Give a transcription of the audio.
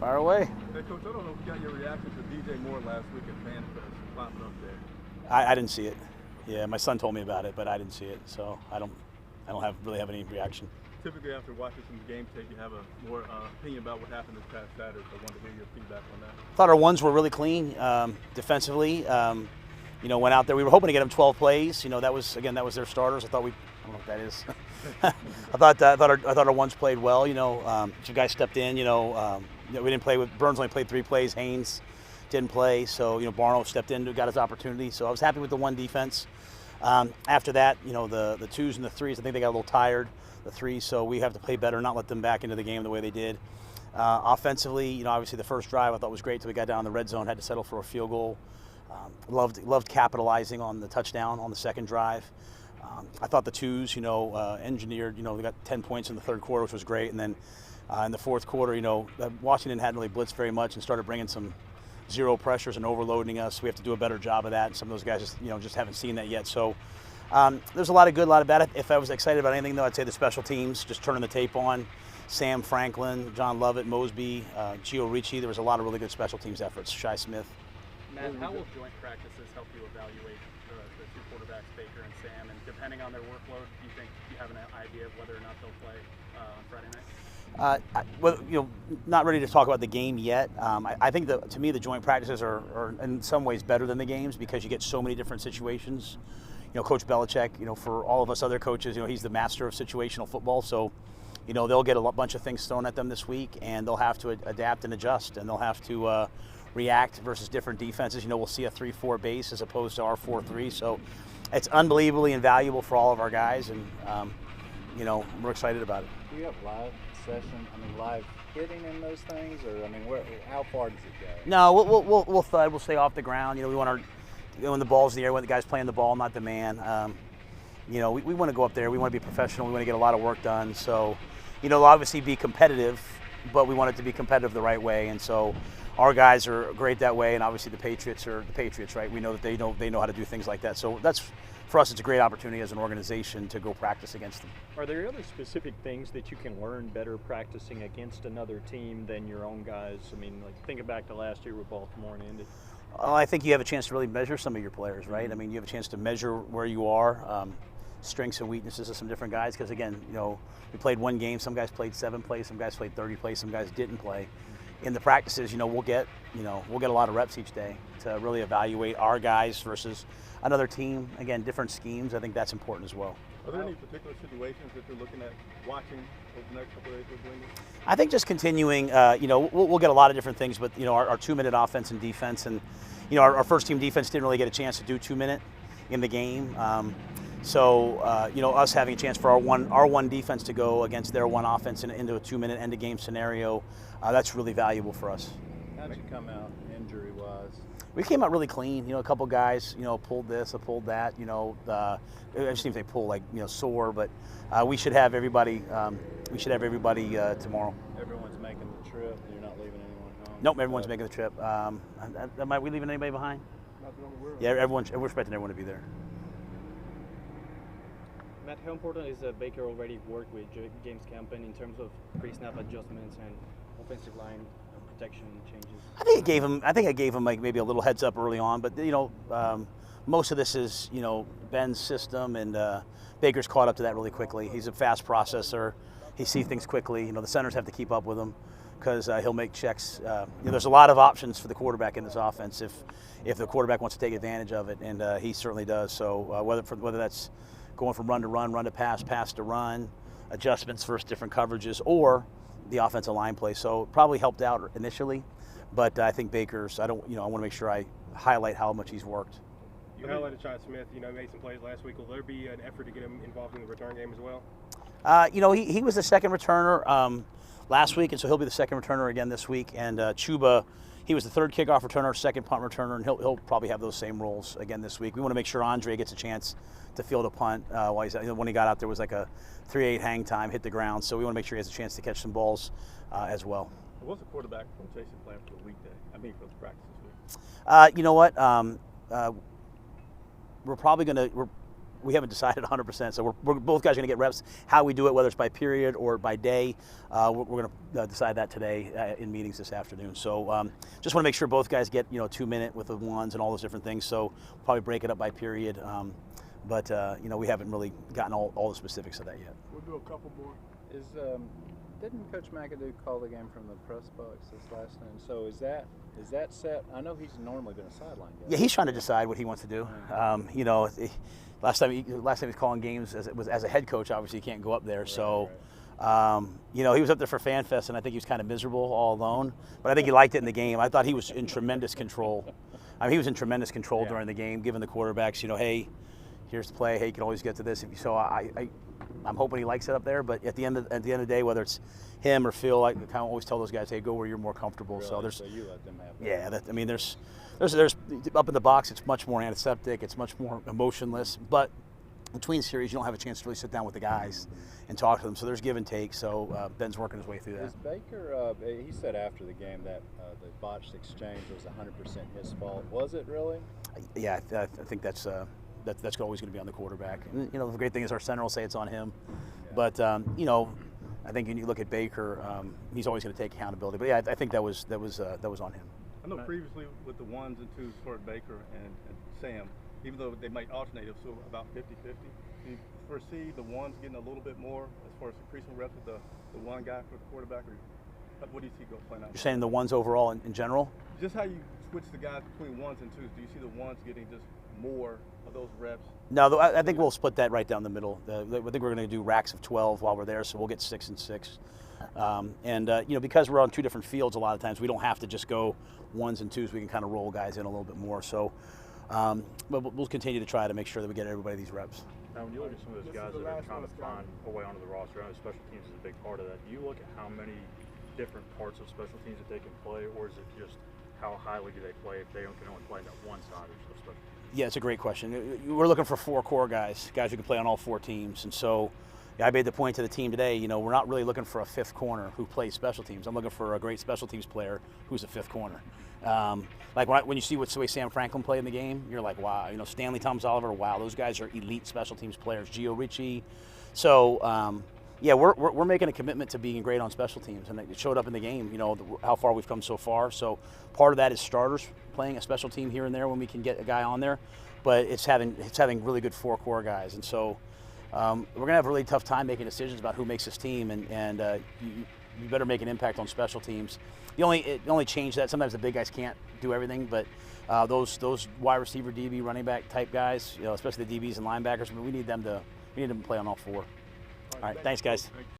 Fire away. Hey, Coach, I don't know if you got your reaction to DJ Moore last week at Panthers, popping up there. I didn't see it. Yeah, my son told me about it, but I didn't see it, so I don't really have any reaction. Typically, after watching some game tape, you have a more opinion about what happened this past Saturday. So I wanted to hear your feedback on that. I thought our ones were really clean defensively. Went out there. We were hoping to get them 12 plays. That was their starters. I don't know what that is. I thought our ones played well. Some guys stepped in. We didn't play with Burns. Only played 3 plays. Haynes didn't play. So Barno stepped in, got his opportunity. So I was happy with the one defense. After that, the 2s and the 3s, I think they got a little tired. The 3s, so we have to play better, not let them back into the game the way they did. Offensively, obviously the first drive I thought was great until we got down in the red zone, had to settle for a field goal. Loved capitalizing on the touchdown on the second drive. I thought the 2s, engineered, they got 10 points in the third quarter, which was great. And then in the fourth quarter, Washington hadn't really blitzed very much and started bringing some zero pressures and overloading us. We have to do a better job of that. And some of those guys just haven't seen that yet. So there's a lot of good, a lot of bad. If I was excited about anything, though, I'd say the special teams, just turning the tape on. Sam Franklin, John Lovett, Mosby, Gio Ricci. There was a lot of really good special teams efforts. Shai Smith. Matt, how will joint practices help you evaluate the 2 quarterbacks, Baker and Sam? And depending on their workload, do you think you have an idea of whether or not they'll play on Friday night? Not ready to talk about the game yet. I think to me the joint practices are in some ways better than the games because you get so many different situations. Coach Belichick, for all of us other coaches, he's the master of situational football. So, they'll get a bunch of things thrown at them this week, and they'll have to adapt and adjust, and they'll have to react versus different defenses. We'll see a 3-4 base as opposed to our 4-3. So, it's unbelievably invaluable for all of our guys, and we're excited about it. Do you have live session? Live hitting in those things, or how far does it go? No, we'll thud. We'll stay off the ground. We want our when the ball's in the air, when the guy's playing the ball, not the man. We want to go up there. We want to be professional. We want to get a lot of work done. So, obviously be competitive, but we want it to be competitive the right way. And so our guys are great that way, and obviously the Patriots are the Patriots, right? We know that they know how to do things like that. So that's, for us, it's a great opportunity as an organization to go practice against them. Are there other specific things that you can learn better practicing against another team than your own guys? Thinking back to last year with Baltimore and Indy. Well, I think you have a chance to really measure some of your players, right? You have a chance to measure where you are, strengths and weaknesses of some different guys. Because again, we played one game. Some guys played 7 plays. Some guys played 30 plays. Some guys didn't play. In the practices, we'll get a lot of reps each day to really evaluate our guys versus another team. Again, different schemes. I think that's important as well. Are there any particular situations that you're looking at watching over the next couple of days with Windy? I think just continuing, we'll get a lot of different things, but, our 2-minute offense and defense, and, our first team defense didn't really get a chance to do 2-minute in the game. Us having a chance for our one defense to go against their one offense into a 2-minute end of game scenario, that's really valuable for us. How'd you come out injury-wise? We came out really clean. A couple guys, pulled this or pulled that. I just think they pull sore, but we should have everybody. Tomorrow. Everyone's making the trip. You're not leaving anyone home. Nope, everyone's making the trip. Am we leaving anybody behind? Not that I'm aware of. Yeah, we're expecting everyone to be there. Matt, how important is that Baker already worked with James Campen in terms of pre-snap adjustments and offensive line protection changes? I think I gave him maybe a little heads up early on, but most of this is Ben's system, and Baker's caught up to that really quickly. He's a fast processor. He sees things quickly. The centers have to keep up with him because he'll make checks. There's a lot of options for the quarterback in this offense if the quarterback wants to take advantage of it, and he certainly does. So whether that's going from run to run, run to pass, pass to run, adjustments versus different coverages, or the offensive line play. So it probably helped out initially, but I think Baker's. I want to make sure I highlight how much he's worked. You highlighted Shai Smith. Made some plays last week. Will there be an effort to get him involved in the return game as well? He was the second returner last week, and so he'll be the second returner again this week. And Chuba, he was the third kickoff returner, second punt returner, and he'll probably have those same roles again this week. We want to make sure Andre gets a chance to field a punt while he's when he got out there was like a 3-8 hang time, hit the ground. So we want to make sure he has a chance to catch some balls as well. What's the quarterback rotation plan for the weekday? For the practice this week? You know what? We're probably going to we haven't decided 100%. So we're both guys are going to get reps. How we do it, whether it's by period or by day, we're going to decide that today in meetings this afternoon. So just want to make sure both guys get 2 minute with the ones and all those different things. So we'll probably break it up by period. But we haven't really gotten all the specifics of that yet. We'll do a couple more. Didn't Coach McAdoo call the game from the press box this last night? So is that set? I know he's normally been a sideline guy. Yeah, he's trying to decide what he wants to do. Last time he was calling games as a head coach. Obviously, he can't go up there. Right. He was up there for Fan Fest, and I think he was kind of miserable all alone. But I think he liked it in the game. I thought he was in tremendous control. I mean, he was in tremendous control during the game, giving the quarterbacks, hey, here's the play. Hey, you can always get to this. So I'm hoping he likes it up there. But at the end of the day, whether it's him or Phil, I kind of always tell those guys, hey, go where you're more comfortable. Really? So you let them have that. Yeah, there's up in the box. It's much more antiseptic. It's much more emotionless. But between series, you don't have a chance to really sit down with the guys and talk to them. So there's give and take. So Ben's working his way through that. Is Baker? He said after the game that the botched exchange was 100% his fault. Was it really? Yeah, I think that's always going to be on the quarterback. And, the great thing is our center will say it's on him. Yeah. But I think when you look at Baker, he's always going to take accountability. But yeah, I think that was on him. I know previously with the ones and twos for Baker and Sam, even though they might alternate, it was still about 50-50. Do you foresee the ones getting a little bit more as far as increasing reps with the one guy for the quarterback, or what do you see playing out? You're saying the ones overall in general? Just how you switch the guys between ones and twos. Do you see the ones getting just more of those reps? No, I think we'll split that right down the middle. I think we're going to do racks of 12 while we're there, so we'll get 6 and 6. Because we're on two different fields, a lot of times we don't have to just go ones and twos. We can kind of roll guys in a little bit more. So, but we'll continue to try to make sure that we get everybody these reps. Now, when you look at some of those guys that are trying to find a way onto the roster, I know special teams is a big part of that. Do you look at how many different parts of special teams that they can play, or is it just how highly do they play if they can only play that one side of special teams? Yeah, it's a great question. We're looking for 4 core guys who can play on all 4 teams. And so I made the point to the team today, we're not really looking for a 5th corner who plays special teams. I'm looking for a great special teams player who's a 5th corner. Like when you see the way Sam Franklin played in the game, you're like, wow. Stanley Thomas Oliver, wow, those guys are elite special teams players. Gio Ricci. So, we're making a commitment to being great on special teams, and it showed up in the game, how far we've come so far. So part of that is starters playing a special team here and there when we can get a guy on there, but it's having really good 4 core guys. And so we're going to have a really tough time making decisions about who makes this team, and you better make an impact on special teams. The only change that sometimes the big guys can't do everything, but those wide receiver, DB, running back type guys, especially the DBs and linebackers, we need them to play on all 4. All right, thanks guys.